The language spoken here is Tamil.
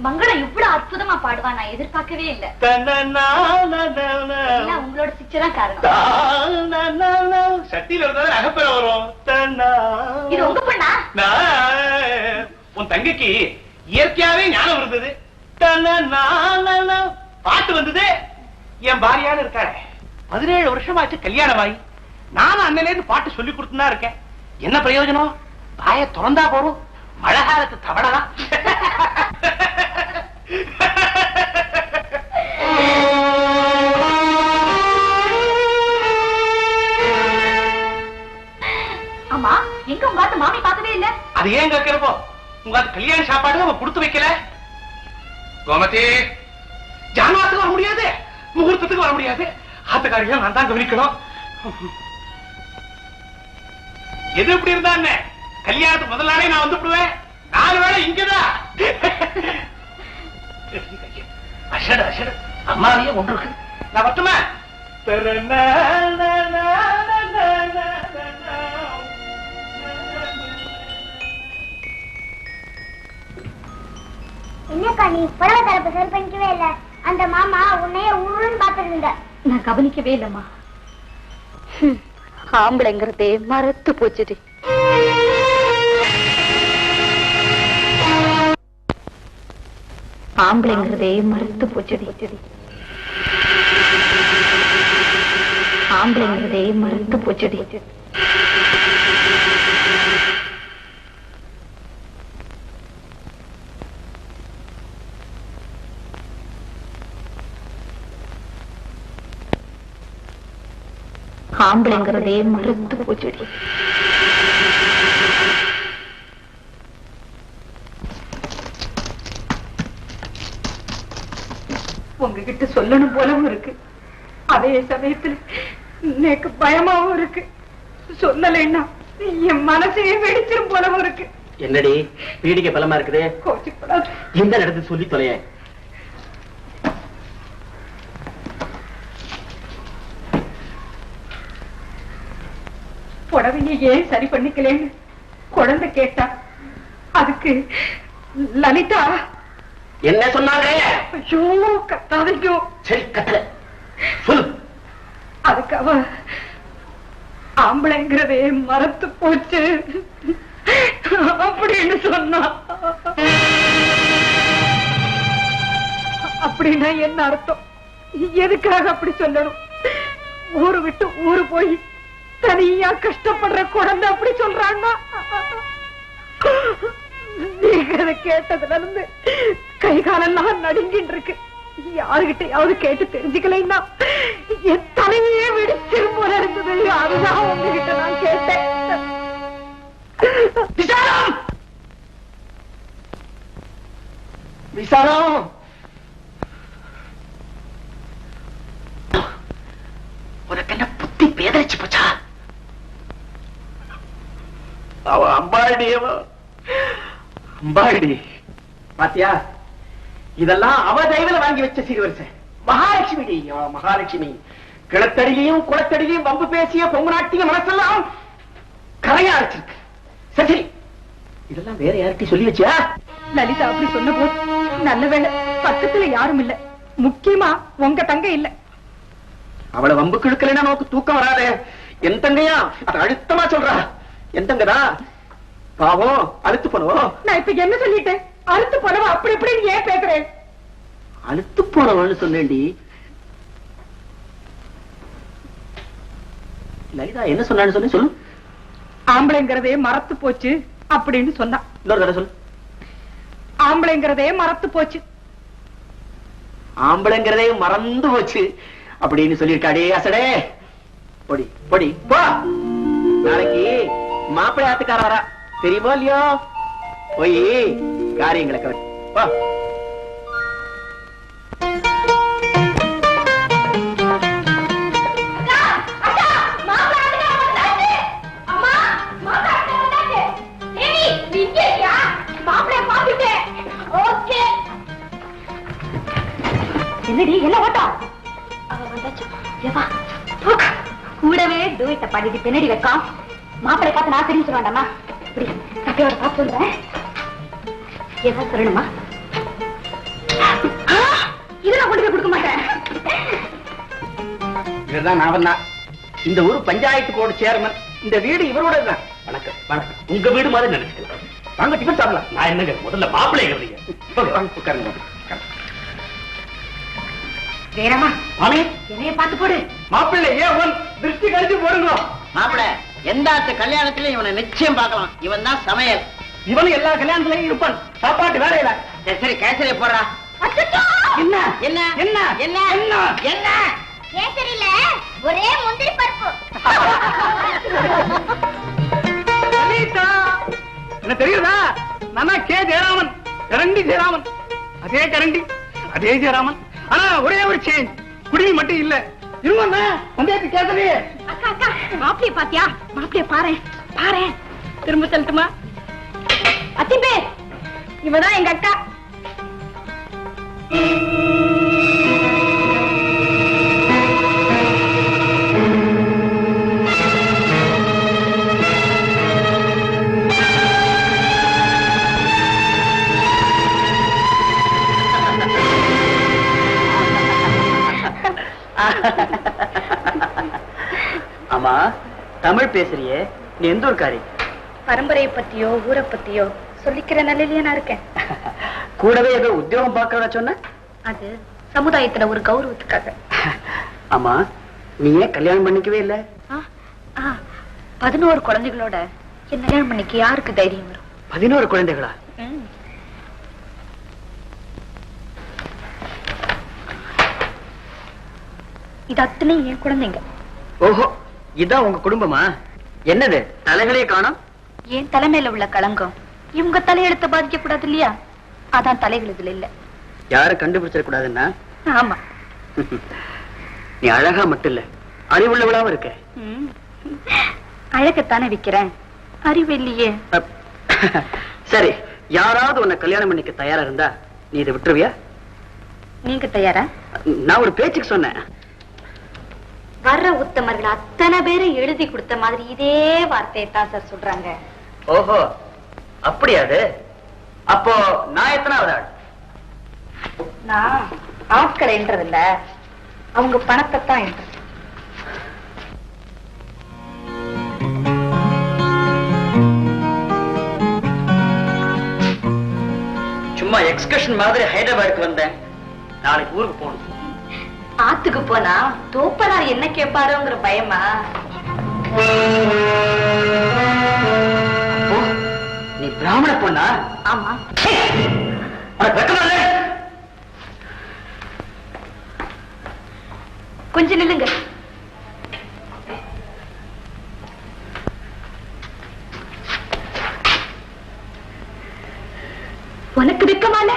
மங்களம் இவ்வளவு அற்புதமா பாடுவா நான் எதிர்பார்க்கவே இல்லை. உங்களோட சிச்சதான் காரணம். சட்டியில இருந்தாலும் அகப்பெற வரும். இது உங்க பொண்ணா? உன் தங்கைக்கு இயற்கையாவே ஞானம் இருந்தது. பாட்டு வந்தது. என் பாரியான இருக்காரு 17 வருஷமாச்சு கல்யாணமாயி. நானும் அண்ணல இருந்து பாட்டு சொல்லி கொடுத்துதான் இருக்கேன். என்ன பிரயோஜனம்? பாய திறந்தா போறோம். மழை காலத்து தவடலாம். ஆமா, எங்க உங்க மாமி பார்க்கவே இல்ல? அது ஏன் கேட்கிறப்போ உங்க கல்யாண சாப்பாடு அவன் கொடுத்து வைக்கல. கோமதி, ஜானவாத்துக்கு வர முடியாது, முகூர்த்தத்துக்கு வர முடியாது. ஆத்துக்காரிகள் நான் தான் கவனிக்கணும். எது எப்படி இருந்தா என்ன? கல்யாணத்துக்கு முதல் நாளே நான் வந்து விடுவேன். 4 வேளை இங்கதான். அஷடு அஷடு அம்மாவையே ஒன்று இருக்கு. நான் மட்டுமே என்னக்கா நீ புடவை தரப்பு சரி பண்ணிக்கவே இல்ல? அந்த மாமா உன்னைய ஊருன்னு பாத்துருந்த. நான் கவனிக்கவே இல்லம்மா. ஆம்பளைங்கிறதே மறத்து போச்சுடி. ஆம்பளைங்கிறதே மறத்து போச்சுடி. ஆம்பளைங்கிறதே மறத்து போச்சுடி. ஆம்பளைங்கிறதே மறந்து போச்சுடி. உங்ககிட்ட சொல்லணும் போலவும் இருக்கு, அதே சமயத்துல எனக்கு பயமாவும் இருக்கு. சொல்லலைன்னா என் மனசையே வெடிச்சிரும் போலவும் இருக்கு. என்னடி பீடிக்க பலமா இருக்குது? கோச்சிப்படாது. எந்த இடத்துல சொல்லி தொலைய. புடவையை ஏன் சரி பண்ணிக்கலேன்னு குழந்தை கேட்டா அதுக்கு லலிதா என்ன சொன்னாங்க? ஐயோ கத்தாதையோ. சரி கத்தல சொல்லு. அதுக்கு அவ ஆம்பளைங்கிறதே மறத்து போச்சு அப்படின்னு சொன்னா. அப்படின்னா என்ன அர்த்தம்? எதுக்காக அப்படி சொல்லணும்? ஊரு விட்டு ஊரு போய் தனியா கஷ்டப்படுற குழந்தை அப்படி சொல்றான்னா, நீங்க அதை கேட்டதுல இருந்து கை காலெல்லாம் நடுங்கிட்டு இருக்கு. யாருகிட்டையாவது கேட்டு தெரிஞ்சுக்கலைன்னா என் தலைமையே வெடிச்சிரும் போல இருந்தது. அதுதான் உங்ககிட்ட நான் கேட்டேன். விசாரம் விசாரம் உனக்கு என்ன புத்தி பேதரிச்சு போச்சா? அவ அம்பாடி அம்பாடி பாத்தியா? இதெல்லாம் அவ தெய்வல வாங்கி வச்ச சீர்வரிசை. மகாலட்சுமி மகாலட்சுமி கிளத்தடியிலையும் குளத்தடியிலையும் வம்பு பேசிய பொங்குநாட்டிய மனசெல்லாம் கரையா அரைச்சிருக்கு. சரி, இதெல்லாம் வேற யார்கிட்ட சொல்லி வச்சியா? லலிதா அப்படி சொன்ன போது நல்ல வேளை பக்கத்துல யாரும் இல்ல. முக்கியமா உங்க தங்க இல்ல. அவளை வம்பு கிழக்கலைன்னா நமக்கு தூக்கம் வராதே. என் தங்கையா அதை அழுத்தமா சொல்றா. என் தங்கதா பாவம் அழுத்து போனவோ. நான் இப்ப என்ன சொல்லிட்டேன்? அழுத்து போனவா அப்படி இப்படின்னு ஏன் பேசுறேன்? அழுத்து போனவன்னு சொன்னேன்டி. லலிதா என்ன சொன்னான்னு சொல்லு. ஆம்பளைங்கிறதே மறத்து போச்சு அப்படின்னு சொன்னா. இன்னொரு தடவை சொல்லு. ஆம்பளைங்கிறதே மறத்து போச்சு. ஆம்பளைங்கிறதே மறந்து போச்சு அப்படின்னு சொல்லிருக்காடே. அசடே பொடி பொடி போ. நாளைக்கு மாப்பிள்ளை ஆத்துக்கார வரா, தெரியுமோ இல்லையோ? போய் காரியங்களை கவனி போ. என்னடி என்ன ஓட்டம்? கூடவே தூயத்தை பாடிட்டு பின்னாடி வைக்காம். மாப்பிளை பார்த்து நான் தெரிஞ்சு சொல்ல வேண்டாமா? இப்படி கட்டையோட பார்த்து சொல்றேன். ஏதாவது சொல்லணுமா? இதை நான் கொண்டு போய் கொடுக்க மாட்டேன். இவர்தான் நான் தான் இந்த ஊர் பஞ்சாயத்து போர்டு சேர்மன். இந்த வீடு இவரோட தான். வணக்கம் வணக்கம். உங்க வீடு மாதிரி நினைச்சுக்கலாம். வாங்க டிஃபன் சாப்பிடலாம். நான் என்னங்க முதல்ல மாப்பிள்ளை உட்காருங்க. வேறமா மாமி என்னைய பார்த்து போடு. மாப்பிள்ளை ஏன் திருஷ்டி கழிச்சு போடுங்க. மாப்பிள்ள எந்த கல்யாணத்திலயும் இவனை நிச்சயம் பார்க்கலாம். இவன் தான் சமையல். இவனு எல்லா கல்யாணத்திலையும் இருப்பான். சாப்பாட்டு வேலையில. சரி கேசரிய போடுறா. என்ன என்ன என்ன என்ன என்ன என்ன கேசரியில ஒரே முந்திரி பருப்பு. என்ன தெரியுதா? நானா கே ஜெயராமன், கரண்டி ஜெயராமன். அதே கரண்டி அதே ஜெயராமன். ஆனா ஒரே ஒரு சேஞ்ச், குடிமி மட்டும் இல்ல. இருவங்க வந்தேக்கு கேசரி. அக்கா அக்கா மாப்பிளைய பாத்தியா? மாப்பிளைய பாரு பாரு. திரும்ப சொல்லட்டுமா? அத்தி பேர் இவதான் எங்க அக்கா. ஆமா தமிழ் பேசுறியே, நீ எந்த ஊர்காரி? பரம்பரையை பத்தியோ ஊரை பத்தியோ சொல்லிக்கிற நிலையிலேயே நான் இருக்கேன். கூடவே ஏதோ உத்தியோகம் பார்க்கறதா சொன்ன? அது சமுதாயத்துல ஒரு கௌரவத்துக்காக. ஆமா நீ ஏன் கல்யாணம் பண்ணிக்கவே இல்ல? 11 குழந்தைகளோட என்ன கல்யாணம் பண்ணிக்க யாருக்கு தைரியம் வரும்? 11 குழந்தைகளா? இது அத்தனை என் குழந்தைங்க. ஓஹோ, இதான் உங்க குடும்பமா? என்னது தலைகளே காணோம்? என் தலைமையில உள்ள களங்கம் இவங்க தலையெழுத்த பாதிக்க கூடாது இல்லையா? அதான் தலைகள் இதுல இல்ல. யாரும் கண்டுபிடிச்சிட கூடாதுன்னா? ஆமா. நீ அழகா மட்டும் இல்ல, அறிவுள்ளவளாவும் இருக்க. அழகத்தானே விக்கிறேன், அறிவு இல்லையே. சரி, யாராவது உன்னை கல்யாணம் பண்ணிக்க தயாரா இருந்தா நீ இதை விட்டுருவியா? நீங்க தயாரா? நான் ஒரு பேச்சுக்கு சொன்னேன். வர்ற உத்தமர்கள் அத்தனை பேரை எழுதி கொடுத்த மாதிரி இதே வார்த்தையை தான் சார் சொல்றாங்க. ஓஹோ, அப்படியாது. அப்போ நான் எத்தனாவது ஆள்? நான் ஆட்களை என்றதில்ல, அவங்க பணத்தை தான் என்றது. சும்மா எக்ஸ்கர்ஷன் மாதிரி ஹைதராபாத்துக்கு வந்தேன். நாளைக்கு ஊருக்கு போகணும். ஆத்துக்கு போனா தோப்பனார் என்ன கேட்பாரோங்கிற பயமா? நீ பிராமண பொண்ணா? ஆமா. கொஞ்சம் நில்லுங்க. உனக்கு வெக்கமால?